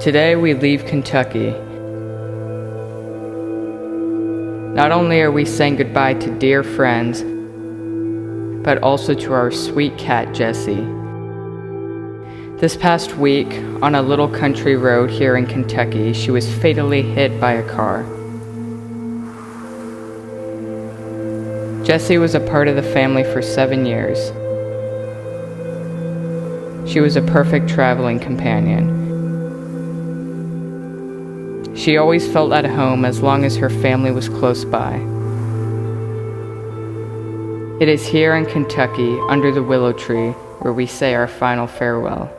Today we leave Kentucky. Not only are we saying goodbye to dear friends, but also to our sweet cat, Jessie. This past week, on a little country road here in Kentucky, she was fatally hit by a car. Jessie was a part of the family for 7 years. She was a perfect traveling companion. She always felt at home as long as her family was close by. It is here in Kentucky, under the willow tree, where we say our final farewell.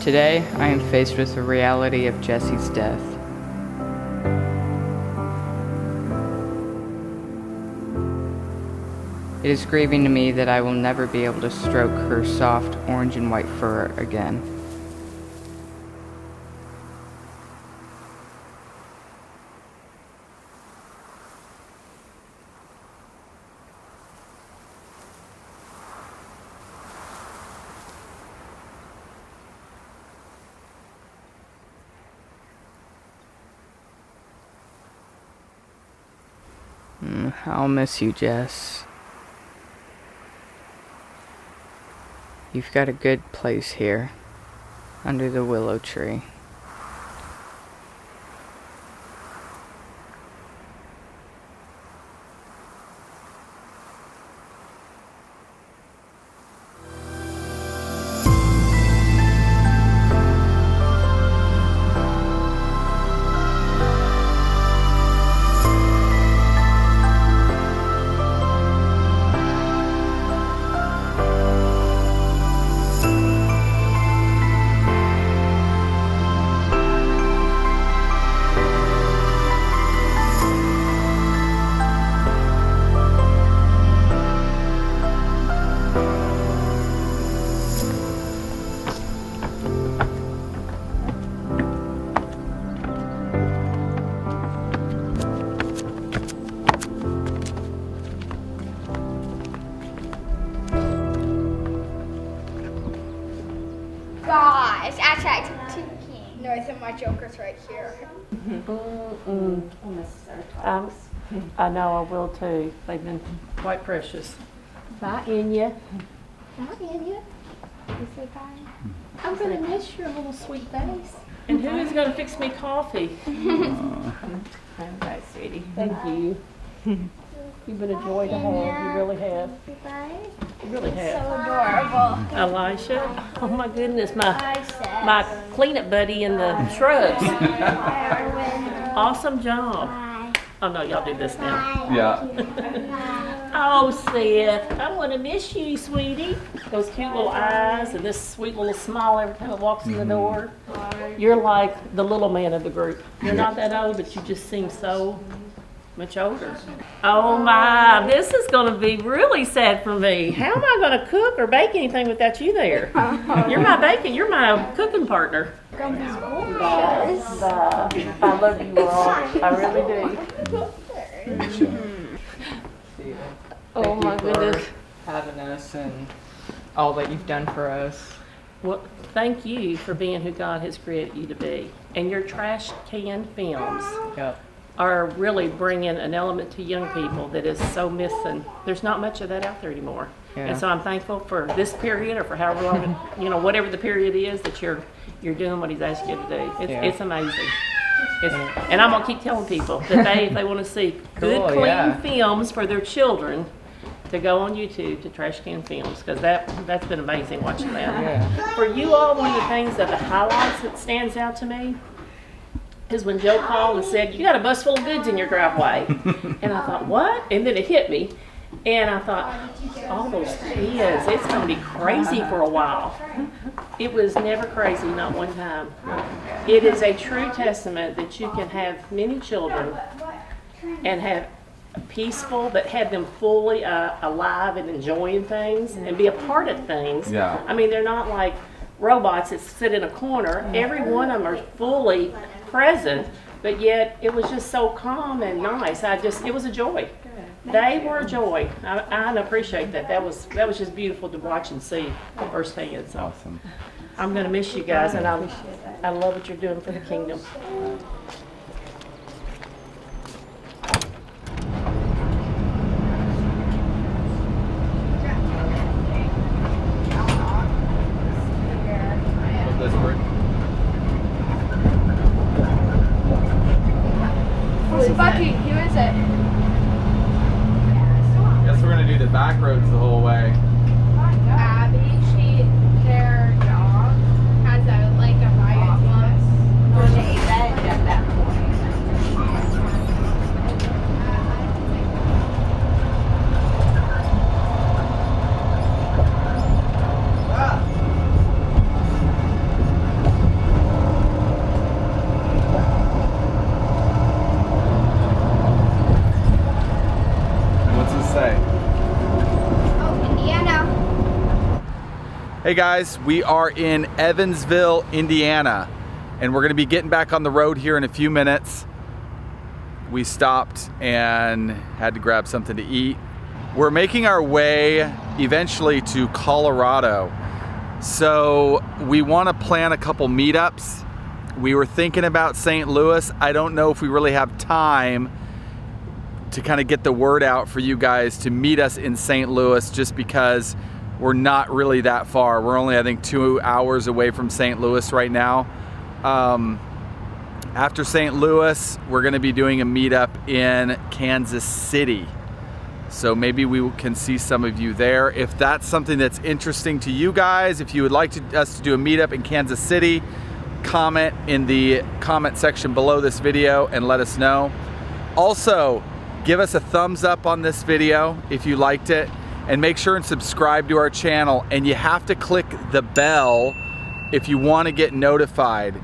Today, I am faced with the reality of Jessie's death. It is grieving to me that I will never be able to stroke her soft orange and white fur again. I'll miss you, Jess. You've got a good place here, under the willow tree. Gosh, actually I took two kings. No, I think my joker's right here. I know I will too. They've been quite precious. Bye, Enya. Bye, Enya. You say bye. I'm gonna miss your little sweet face. And who is going to fix me coffee? Okay, sweetie. Thank you. You've been a joy to have. You really have. You really have. So adorable. Elisha. Oh my goodness, my cleanup buddy in the shrubs. Awesome job. Oh no, y'all do this now. Yeah. Oh, Seth, I'm gonna miss you, sweetie. Those cute little eyes and this sweet little smile every time it walks in the door. You're like the little man of the group. You're not that old, but you just seem so much older. Oh my, this is gonna be really sad for me. How am I gonna cook or bake anything without you there? You're my cooking partner. I love you all. I really do. Oh my goodness. Having us and all that you've done for us. Well, thank you for being who God has created you to be. And your trash can films are really bringing an element to young people that is so missing. There's not much of that out there anymore. Yeah. And so I'm thankful for this period, or for however long, whatever the period is that you're doing what He's asked you to do. It's amazing. And I'm gonna keep telling people that if they want to see good, clean films for their children, to go on YouTube to Trash Can Films, because that's been amazing watching that. Yeah. For you all, one of the things that the highlights that stands out to me is when Joe called and said, "You got a bus full of goods in your driveway," and I thought, "What?" And then it hit me, and I thought, all those kids, it's going to be crazy for a while. It was never crazy, not one time. It is a true testament that you can have many children and have peaceful, but have them fully alive and enjoying things and be a part of things. Yeah. I mean, they're not like robots that sit in a corner. Every one of them are fully present, but yet it was just so calm and nice. It was a joy. They were a joy. I appreciate that. That was just beautiful to watch and see firsthand. So Awesome. I'm going to miss you guys, and I love what you're doing for the kingdom. Bucky, who is it? Guess we're gonna do the back roads the whole way. Abby, their dog has a riot bus. She revenge at that point. What's it say? Oh, Indiana. Hey guys, we are in Evansville, Indiana, and we're gonna be getting back on the road here in a few minutes. We stopped and had to grab something to eat. We're making our way eventually to Colorado. So we want to plan a couple meetups. We were thinking about St. Louis. I don't know if we really have time to kind of get the word out for you guys to meet us in St. Louis, just because we're not really that far. We're only, I think, 2 hours away from St. Louis right now. After St. Louis, we're going to be doing a meetup in Kansas City. So maybe we can see some of you there. If that's something that's interesting to you guys, if you would like us to do a meetup in Kansas City, comment in the comment section below this video and let us know. Also, give us a thumbs up on this video if you liked it, and make sure and subscribe to our channel. And you have to click the bell if you want to get notified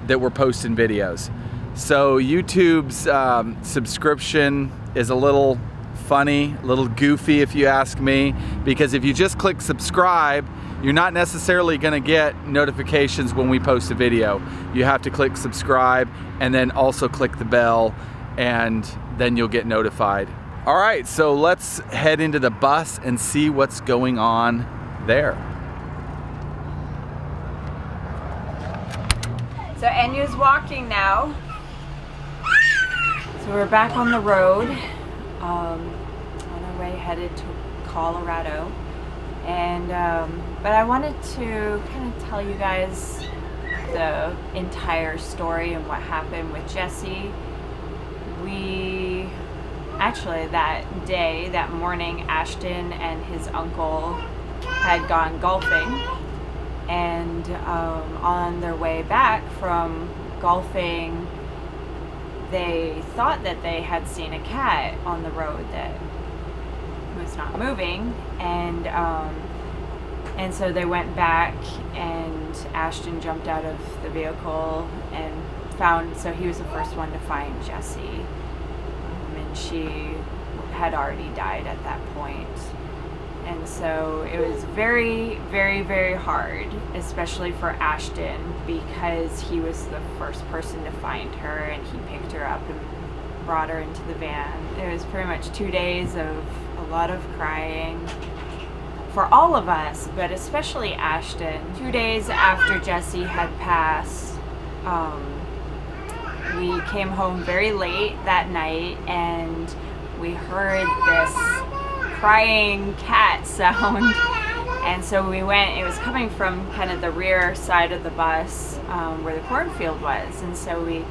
that we're posting videos. So YouTube's subscription is a little funny, a little goofy if you ask me, because if you just click subscribe, you're not necessarily going to get notifications when we post a video. You have to click subscribe and then also click the bell, and then you'll get notified. All right, so let's head into the bus and see what's going on there. So Enyu's walking now. So we're back on the road, on our way headed to Colorado. And but I wanted to kind of tell you guys the entire story and what happened with Jessie. We actually, that morning, Ashton and his uncle had gone golfing, and on their way back from golfing, they thought that they had seen a cat on the road that was not moving, and so they went back, and Ashton jumped out of the vehicle and found, so he was the first one to find Jessie, and she had already died at that point. And so it was very, very, very hard, especially for Ashton, because he was the first person to find her, and he picked her up and brought her into the van. It was pretty much 2 days of a lot of crying for all of us, but especially Ashton. 2 days after Jessie had passed, we came home very late that night, and we heard this crying cat sound, and so we went. It was coming from kind of the rear side of the bus, where the cornfield was, and so we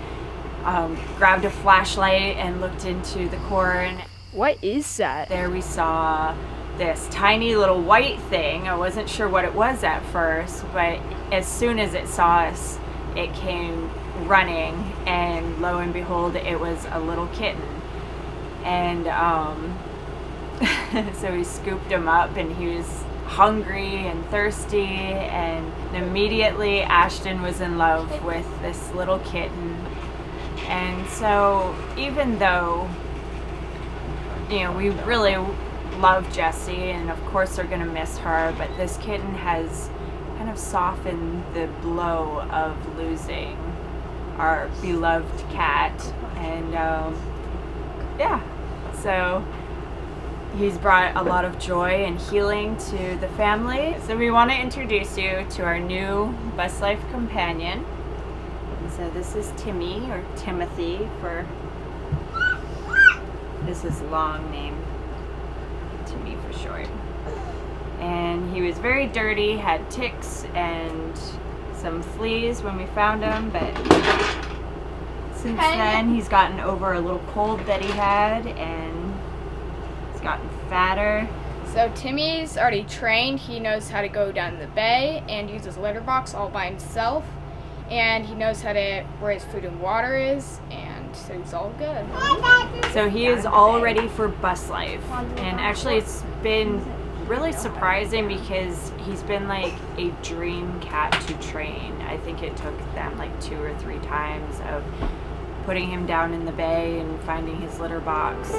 grabbed a flashlight and looked into the corn. What is that? There we saw this tiny little white thing. I wasn't sure what it was at first, but as soon as it saw us, it came running, and lo and behold, it was a little kitten. And so we scooped him up, and he was hungry and thirsty, and immediately Ashton was in love with this little kitten. And so even though, you know, we really love Jessie, and of course are going to miss her, but this kitten has kind of softened the blow of losing our beloved cat. And yeah, so he's brought a lot of joy and healing to the family. So we want to introduce you to our new bus life companion. And so this is Timmy, or Timothy for, this is a long name, Timmy for short. And he was very dirty, had ticks and some fleas when we found him, but since then he's gotten over a little cold that he had, and he's gotten fatter. So Timmy's already trained. He knows how to go down the bay and use his litter box all by himself. And he knows how to, where his food and water is, and so he's all good. So he is all ready for bus life. And actually it's been really surprising, because he's been like a dream cat to train. I think it took them like 2 or 3 times of putting him down in the bay and finding his litter box.